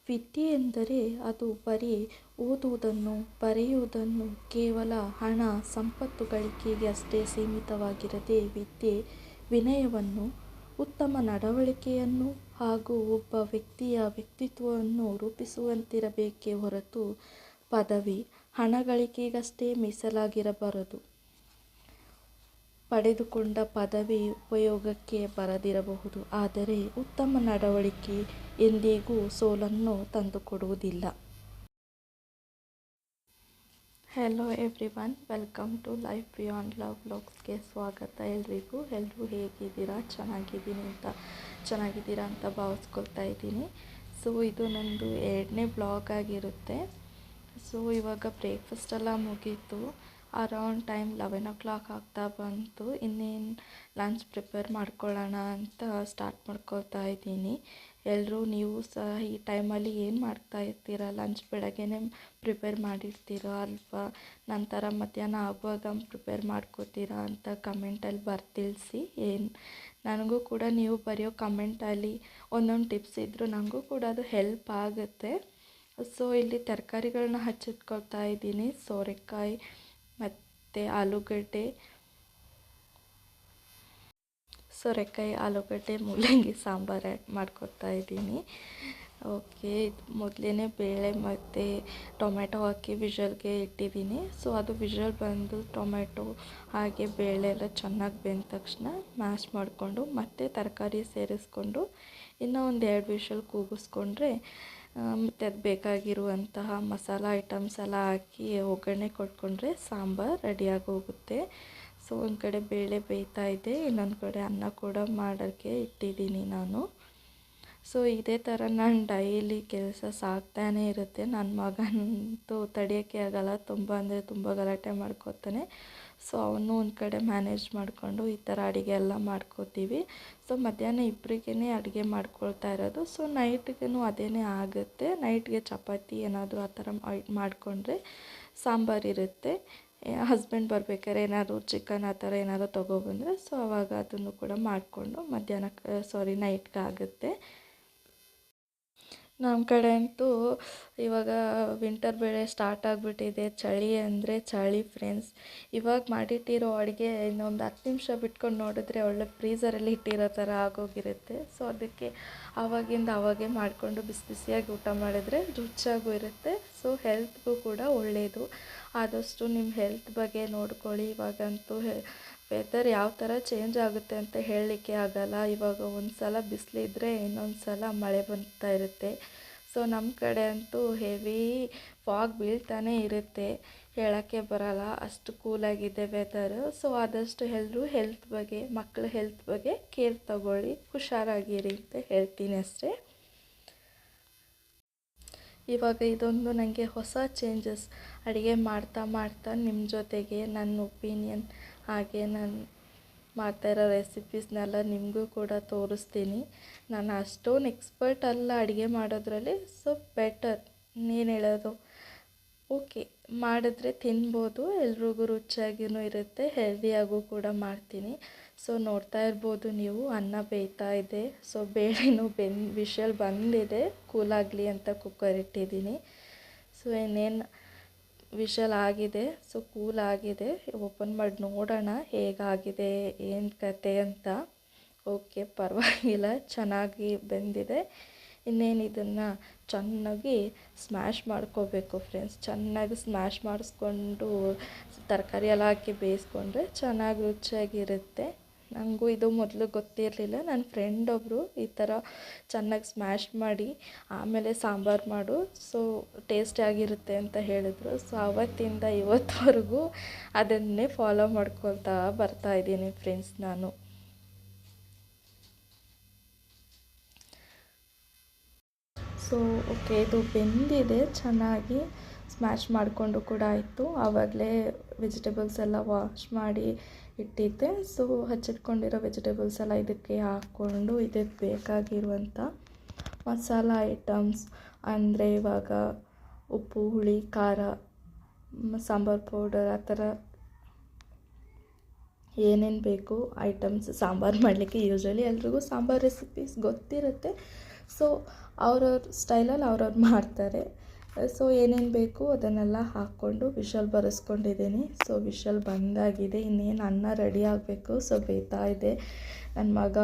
ವಿದ್ಯೆ ಎಂದರೆ ಅದು ಬರೀ ಓದುವುದನ್ನು ಬರೆಯುವುದನ್ನು ಕೇವಲ ಹಣ ಸಂಪತ್ತು ಗಳಿಕೆಗೆ ಅಷ್ಟೇ ಸೀಮಿತವಾಗಿರದೆ ವಿದ್ಯೆ ವಿನಯವನ್ನು ಉತ್ತಮ ನಡವಳಿಕೆಯನ್ನು ಹಾಗೂ ಒಬ್ಬ ವ್ಯಕ್ತಿಯ ವ್ಯಕ್ತಿತ್ವವನ್ನು ರೂಪಿಸುವಂತಿರಬೇಕೇ ಹೊರತು ಪದವಿ ಹಣ ಗಳಿಕೆಗಷ್ಟೇ ಮೀಸಲಾಗಿರಬಾರದು. ಪಡೆದುಕೊಂಡ ಪದವಿ ಉಪಯೋಗಕ್ಕೆ ಬರದಿರಬಹುದು, ಆದರೆ ಉತ್ತಮ ನಡವಳಿಕೆ ಎಂದಿಗೂ ಸೋಲನ್ನು ತಂದುಕೊಡುವುದಿಲ್ಲ. Hello everyone, welcome to life beyond love ವ್ಲಾಗ್ಸ್ಗೆ ಸ್ವಾಗತ. ಎಲ್ಲರೂ ಹೇಗಿದ್ದೀರಾ? ಚೆನ್ನಾಗಿದ್ದೀರಾ ಅಂತ ಭಾವಿಸ್ಕೊಳ್ತಾ ಇದ್ದೀನಿ. ಸೊ ಇದು ನಂದು 2ನೇ ಬ್ಲಾಗ್ ಆಗಿರುತ್ತೆ. ಸೊ ಇವಾಗ ಬ್ರೇಕ್ಫಾಸ್ಟ್ ಎಲ್ಲ ಮುಗೀತು. ಅರೌಂಡ್ ಟೈಮ್ 11 o'clock ಆಗ್ತಾ ಬಂತು. ಇನ್ನೇನು ಲಂಚ್ ಪ್ರಿಪೇರ್ ಮಾಡ್ಕೊಳ್ಳೋಣ ಅಂತ ಸ್ಟಾರ್ಟ್ ಮಾಡ್ಕೊಳ್ತಾ ಇದ್ದೀನಿ. ನೀವು ಸಹ ಈ ಟೈಮಲ್ಲಿ ಏನು ಮಾಡ್ತಾ ಇರ್ತೀರ? ಲಂಚ್ ಬೆಳಗ್ಗೆನೇ ಪ್ರಿಪೇರ್ ಮಾಡಿರ್ತೀರೋ ಅಲ್ವಾ? ನಂತರ ಮಧ್ಯಾಹ್ನ ಆಗುವಾಗ ಪ್ರಿಪೇರ್ ಮಾಡ್ಕೋತೀರಾ ಅಂತ ಕಮೆಂಟಲ್ಲಿ ತಿಳಿಸಿ. ನನಗೂ ಕೂಡ ನೀವು ಬರೆಯೋ ಕಮೆಂಟಲ್ಲಿ ಒಂದೊಂದು ಟಿಪ್ಸ್ ಇದ್ದರೂ ನನಗೂ ಕೂಡ ಅದು ಹೆಲ್ಪ್ ಆಗುತ್ತೆ. ಸೊ ಇಲ್ಲಿ ತರಕಾರಿಗಳನ್ನ ಹಚ್ಚಿಟ್ಕೊಳ್ತಾ ಇದ್ದೀನಿ. ಸೋರೆಕಾಯಿ ಮತ್ತು ಆಲೂಗಡ್ಡೆ ಮೂಲಂಗಿ ಸಾಂಬಾರು ಮಾಡ್ಕೊತಾ ಇದ್ದೀನಿ. ಓಕೆ, ಮೊದಲೇ ಬೇಳೆ ಮತ್ತು ಟೊಮೆಟೊ ಹಾಕಿ ವಿಷಲ್ಗೆ ಇಟ್ಟಿದ್ದೀನಿ. ಸೊ ಅದು ವಿಷಲ್ ಬಂದು ಟೊಮೆಟೊ ಹಾಗೆ ಬೇಳೆ ಎಲ್ಲ ಚೆನ್ನಾಗಿ ಬೆಂದ ತಕ್ಷಣ ಮ್ಯಾಶ್ ಮಾಡಿಕೊಂಡು ಮತ್ತೆ ತರಕಾರಿ ಸೇರಿಸ್ಕೊಂಡು ಇನ್ನೂ ಒಂದು 2 ವಿಷಲ್ ಕೂಗಿಸ್ಕೊಂಡ್ರೆ ಮತ್ತು ಅದು ಬೇಕಾಗಿರುವಂತಹ ಮಸಾಲ ಐಟಮ್ಸ್ ಎಲ್ಲ ಹಾಕಿ ಒಗ್ಗರಣೆ ಕೊಟ್ಕೊಂಡ್ರೆ ಸಾಂಬಾರು ರೆಡಿಯಾಗಿ ಹೋಗುತ್ತೆ. ಸೊ ಒಂದು ಕಡೆ ಬೇಳೆ ಬೇಯ್ತಾ ಇದೆ, ಇನ್ನೊಂದು ಕಡೆ ಅನ್ನ ಕೂಡ ಮಾಡೋಕ್ಕೆ ಇಟ್ಟಿದ್ದೀನಿ ನಾನು. ಸೊ ಇದೇ ಥರ ನಾನು ಡೈಲಿ ಕೆಲಸ ಸಾಗ್ತಾನೇ ಇರುತ್ತೆ. ನನ್ನ ಮಗನಂತೂ ತಡೆಯೋಕ್ಕೆ ಆಗಲ್ಲ, ತುಂಬ ಗಲಾಟೆ ಮಾಡ್ಕೋತಾನೆ. ಸೊ ಅವನು ಒಂದು ಕಡೆ ಮ್ಯಾನೇಜ್ ಮಾಡಿಕೊಂಡು ಈ ಥರ ಅಡುಗೆ ಎಲ್ಲ ಮಾಡ್ಕೋತೀವಿ. ಸೊ ಮಧ್ಯಾಹ್ನ ಇಬ್ಬರಿಗೇ ಅಡುಗೆ ಮಾಡ್ಕೊಳ್ತಾ ಇರೋದು. ಸೊ ನೈಟ್ಗೂ ಅದೇ ಆಗುತ್ತೆ. ನೈಟ್ಗೆ ಚಪಾತಿ ಏನಾದರೂ ಆ ಥರ ಮಾಡಿಕೊಂಡ್ರೆ ಸಾಂಬಾರಿರುತ್ತೆ. ಹಸ್ಬೆಂಡ್ ಬರ್ಬೇಕಾದ್ರೆ ಏನಾದರೂ ಚಿಕನ್ ಆ ಥರ ಏನಾದರೂ ತೊಗೊಬಂದರೆ ಸೊ ಆವಾಗ ಅದನ್ನು ಕೂಡ ಮಾಡಿಕೊಂಡು ನೈಟ್ಗೆ ಆಗುತ್ತೆ. ನಮ್ಮ ಕಡೆ ಅಂತೂ ಇವಾಗ ವಿಂಟರ್ ಬೇರೆ ಸ್ಟಾರ್ಟ್ ಆಗಿಬಿಟ್ಟಿದೆ. ಚಳಿ ಅಂದರೆ ಚಳಿ ಫ್ರೆಂಡ್ಸ್. ಇವಾಗ ಮಾಡಿಟ್ಟಿರೋ ಅಡುಗೆ ಇನ್ನೊಂದು 10 ನಿಮಿಷ ಬಿಟ್ಕೊಂಡು ನೋಡಿದ್ರೆ ಒಳ್ಳೆ ಫ್ರೀಝರಲ್ಲಿ ಇಟ್ಟಿರೋ ಥರ ಆಗೋಗಿರುತ್ತೆ. ಸೊ ಅದಕ್ಕೆ ಅವಾಗೇ ಮಾಡಿಕೊಂಡು ಬಿಸಿಯಾಗಿ ಊಟ ಮಾಡಿದ್ರೆ ರುಚಿಯಾಗೂ ಇರುತ್ತೆ. ಸೊ ಹೆಲ್ತ್ಗೂ ಕೂಡ ಒಳ್ಳೆಯದು. ಆದಷ್ಟು ನಿಮ್ಮ ಹೆಲ್ತ್ ಬಗ್ಗೆ ನೋಡ್ಕೊಳ್ಳಿ. ಇವಾಗಂತೂ ವೆದರ್ ಯಾವ ಥರ ಚೇಂಜ್ ಆಗುತ್ತೆ ಅಂತ ಹೇಳಲಿಕ್ಕೆ ಆಗಲ್ಲ. ಇವಾಗ ಒಂದು ಸಲ ಬಿಸಿಲಿದ್ರೆ ಇನ್ನೊಂದು ಸಲ ಮಳೆ ಬರ್ತಾ ಇರುತ್ತೆ. ಸೊ ನಮ್ಮ ಕಡೆ ಅಂತೂ ಹೆವಿ ಫಾಗ್ ಬೀಳ್ತಾನೆ ಇರುತ್ತೆ, ಹೇಳೋಕ್ಕೆ ಬರಲ್ಲ, ಅಷ್ಟು ಕೂಲಾಗಿದೆ ವೆದರು. ಸೊ ಆದಷ್ಟು ಎಲ್ಲರೂ ಹೆಲ್ತ್ ಬಗ್ಗೆ, ಮಕ್ಕಳ ಹೆಲ್ತ್ ಬಗ್ಗೆ ಕೇರ್ ತಗೊಳ್ಳಿ, ಹುಷಾರಾಗಿರಿ ಅಂತ ಹೇಳ್ತೀನಿ ಅಷ್ಟೇ. ಇವಾಗ ಇದೊಂದು ನನಗೆ ಹೊಸ ಚೇಂಜಸ್. ಅಡುಗೆ ಮಾಡ್ತಾ ನಿಮ್ಮ ಜೊತೆಗೆ ನನ್ನ ಒಪಿನಿಯನ್ ಹಾಗೆ ನಾನು ಮಾಡ್ತಾಯಿರೋ ರೆಸಿಪೀಸ್ನೆಲ್ಲ ನಿಮಗೂ ಕೂಡ ತೋರಿಸ್ತೀನಿ. ನಾನು ಅಷ್ಟೊಂದು ಎಕ್ಸ್ಪರ್ಟ್ ಅಲ್ಲ ಅಡುಗೆ ಮಾಡೋದ್ರಲ್ಲಿ. ಸೊ ಬೆಟರ್ ಏನು ಹೇಳೋದು, ಓಕೆ ಮಾಡಿದ್ರೆ ತಿನ್ಬೋದು, ಎಲ್ರಿಗೂ ರುಚಿಯಾಗಿಯೂ ಇರುತ್ತೆ, ಹೆಲ್ದಿಯಾಗೂ ಕೂಡ ಮಾಡ್ತೀನಿ. ಸೊ ನೋಡ್ತಾ ಇರ್ಬೋದು ನೀವು, ಅನ್ನ ಬೇಯ್ತಾ ಇದೆ. ಸೊ ಬೇಳೆನೂ ವಿಷಲ್ ಬಂದಿದೆ, ಕೂಲಾಗಲಿ ಅಂತ ಕುಕ್ಕರ್ ಇಟ್ಟಿದ್ದೀನಿ. ಸೊ ಇನ್ನೇನು ವಿಷಲ್ ಆಗಿದೆ. ಸೊ ಕೂಲ್ ಆಗಿದೆ. ಓಪನ್ ಮಾಡಿ ನೋಡೋಣ ಹೇಗಾಗಿದೆ, ಏನು ಕತೆ ಅಂತ. ಓಕೆ, ಪರವಾಗಿಲ್ಲ, ಚೆನ್ನಾಗಿ ಬೆಂದಿದೆ. ಇನ್ನೇನು ಇದನ್ನು ಚೆನ್ನಾಗಿ ಸ್ಮ್ಯಾಶ್ ಮಾಡ್ಕೋಬೇಕು ಫ್ರೆಂಡ್ಸ್. ಚೆನ್ನಾಗಿ ಸ್ಮ್ಯಾಶ್ ಮಾಡಿಸ್ಕೊಂಡು ತರಕಾರಿ ಎಲ್ಲ ಹಾಕಿ ಬೇಯಿಸ್ಕೊಂಡ್ರೆ ಚೆನ್ನಾಗಿ ರುಚಿಯಾಗಿರುತ್ತೆ. ನನಗೂ ಇದು ಮೊದಲು ಗೊತ್ತಿರಲಿಲ್ಲ. ನನ್ನ ಫ್ರೆಂಡ್ ಒಬ್ಬರು ಈ ಥರ ಚೆನ್ನಾಗಿ ಸ್ಮ್ಯಾಶ್ ಮಾಡಿ ಆಮೇಲೆ ಸಾಂಬಾರು ಮಾಡು, ಸೊ ಟೇಸ್ಟಿಯಾಗಿರುತ್ತೆ ಅಂತ ಹೇಳಿದ್ರು. ಸೊ ಆವತ್ತಿಂದ ಇವತ್ತವರೆಗೂ ಅದನ್ನೇ ಫಾಲೋ ಮಾಡ್ಕೊಳ್ತಾ ಬರ್ತಾಯಿದ್ದೀನಿ ಫ್ರೆಂಡ್ಸ್ ನಾನು. ಸೊ ಓಕೆ, ಇದು ಬೆಂದಿದೆ, ಚೆನ್ನಾಗಿ ಸ್ಮ್ಯಾಶ್ ಮಾಡಿಕೊಂಡು ಕೂಡ ಆಯಿತು. ಆವಾಗಲೇ ವೆಜಿಟೇಬಲ್ಸ್ ಎಲ್ಲ ವಾಶ್ ಮಾಡಿ ಇಟ್ಟಿದ್ದೆ. ಸೊ ಹಚ್ಚಿಟ್ಕೊಂಡಿರೋ ವೆಜಿಟೇಬಲ್ಸ್ ಎಲ್ಲ ಇದಕ್ಕೆ ಹಾಕ್ಕೊಂಡು ಇದಕ್ಕೆ ಬೇಕಾಗಿರುವಂಥ ಮಸಾಲ ಐಟಮ್ಸ್ ಅಂದರೆ ಇವಾಗ ಉಪ್ಪು, ಹುಳಿ, ಖಾರ, ಸಾಂಬಾರು ಪೌಡರ್ ಆ ಥರ ಏನೇನು ಬೇಕು ಐಟಮ್ಸ್ ಸಾಂಬಾರು ಮಾಡಲಿಕ್ಕೆ. ಯೂಶ್ವಲಿ ಎಲ್ರಿಗೂ ಸಾಂಬಾರು ರೆಸಿಪೀಸ್ ಗೊತ್ತಿರುತ್ತೆ. ಸೊ ಅವ್ರವ್ರ ಸ್ಟೈಲಲ್ಲಿ ಅವ್ರವ್ರು ಮಾಡ್ತಾರೆ. ಸೊ ಏನೇನು ಬೇಕು ಅದನ್ನೆಲ್ಲ ಹಾಕ್ಕೊಂಡು ವಿಷಲ್ ಬರೆಸ್ಕೊಂಡಿದ್ದೀನಿ. ಸೊ ವಿಷಲ್ ಬಂದಾಗಿದೆ, ಇನ್ನೇನು ಅನ್ನ ರೆಡಿ ಆಗಬೇಕು. ಸೊ ಬೇಯ್ತಾ ಇದೆ. ನನ್ನ ಮಗ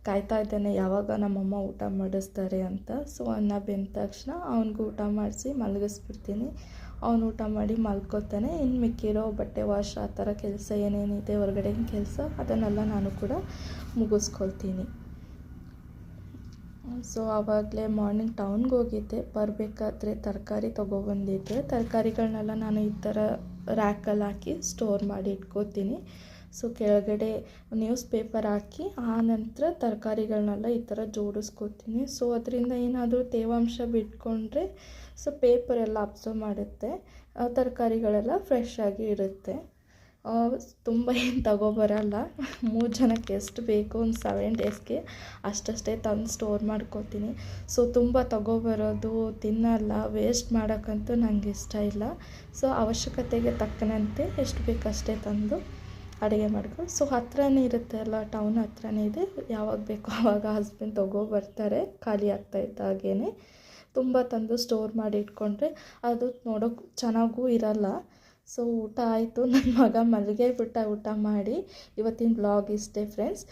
ಕಾಯ್ತಾ ಇದ್ದಾನೆ ಯಾವಾಗ ನಮ್ಮಮ್ಮ ಊಟ ಮಾಡಿಸ್ತಾರೆ ಅಂತ. ಸೊ ಅನ್ನ ಬೆಂದ ತಕ್ಷಣ ಅವ್ನಿಗೂ ಊಟ ಮಾಡಿಸಿ ಮಲಗಿಸ್ಬಿಡ್ತೀನಿ. ಅವನು ಊಟ ಮಾಡಿ ಮಲ್ಕೋತಾನೆ. ಇನ್ನು ಮಿಕ್ಕಿರೋ ಬಟ್ಟೆ ವಾಶ್ ಆ ಥರ ಕೆಲಸ ಏನೇನಿದೆ ಹೊರಗಡೆನ ಕೆಲಸ ಅದನ್ನೆಲ್ಲ ನಾನು ಕೂಡ ಮುಗಿಸ್ಕೊಳ್ತೀನಿ. ಸೊ ಆವಾಗಲೇ ಮಾರ್ನಿಂಗ್ ಟೌನ್ಗೆ ಹೋಗಿದ್ದೆ. ಬರಬೇಕಾದ್ರೆ ತರಕಾರಿ ತೊಗೊಬಂದಿದ್ದೆ. ತರಕಾರಿಗಳನ್ನೆಲ್ಲ ನಾನು ಈ ಥರ ರ್ಯಾಕಲ್ಲಿ ಹಾಕಿ ಸ್ಟೋರ್ ಮಾಡಿ ಇಟ್ಕೋತೀನಿ. ಸೊ ಕೆಳಗಡೆ ನ್ಯೂಸ್ ಪೇಪರ್ ಹಾಕಿ ಆನಂತರ ತರಕಾರಿಗಳನ್ನೆಲ್ಲ ಈ ಥರ ಜೋಡಿಸ್ಕೋತೀನಿ. ಸೊ ಅದರಿಂದ ಏನಾದರೂ ತೇವಾಂಶ ಬಿಟ್ಕೊಂಡ್ರೆ ಸೊ ಪೇಪರೆಲ್ಲ ಅಬ್ಸರ್ವ್ ಮಾಡುತ್ತೆ, ತರಕಾರಿಗಳೆಲ್ಲ ಫ್ರೆಶ್ ಆಗಿ ಇರುತ್ತೆ. ತುಂಬ ಏನು ತಗೊಬರಲ್ಲ. 3 ಜನಕ್ಕೆ ಎಷ್ಟು ಬೇಕು ಒಂದು 7 ಡೇಸ್ಗೆ ಅಷ್ಟೇ ತಂದು ಸ್ಟೋರ್ ಮಾಡ್ಕೋತೀನಿ. ಸೊ ತುಂಬ ತಗೊಬರೋದು ತಿನ್ನಲ್ಲ, ವೇಸ್ಟ್ ಮಾಡೋಕ್ಕಂತೂ ನನಗೆ ಇಷ್ಟ ಇಲ್ಲ. ಸೊ ಅವಶ್ಯಕತೆಗೆ ತಕ್ಕನಂತೆ ಎಷ್ಟು ಬೇಕು ಅಷ್ಟೇ ತಂದು ಅಡುಗೆ ಮಾಡ್ಕೊಂಡು. ಸೊ ಹತ್ರನೇ ಇರುತ್ತೆ ಅಲ್ಲ, ಟೌನ್ ಹತ್ರನೇ ಇದೆ. ಯಾವಾಗ ಬೇಕೋ ಆವಾಗ ಹಸ್ಬೆಂಡ್ ತೊಗೊಬರ್ತಾರೆ ಖಾಲಿ ಆಗ್ತಾ ಇದ್ದಾಗೇ. ತುಂಬ ತಂದು ಸ್ಟೋರ್ ಮಾಡಿ ಇಟ್ಕೊಂಡ್ರೆ ಅದು ನೋಡೋಕೆ ಚೆನ್ನಾಗೂ ಇರಲ್ಲ. ಸೊ ಊಟ ಆಯಿತು, ನನ್ನ ಮಗ ಮಲಗೇ ಬಿಟ್ಟ ಊಟ ಮಾಡಿ. ಇವತ್ತಿನ ಬ್ಲಾಗ್ ಇಷ್ಟೇ ಫ್ರೆಂಡ್ಸ್.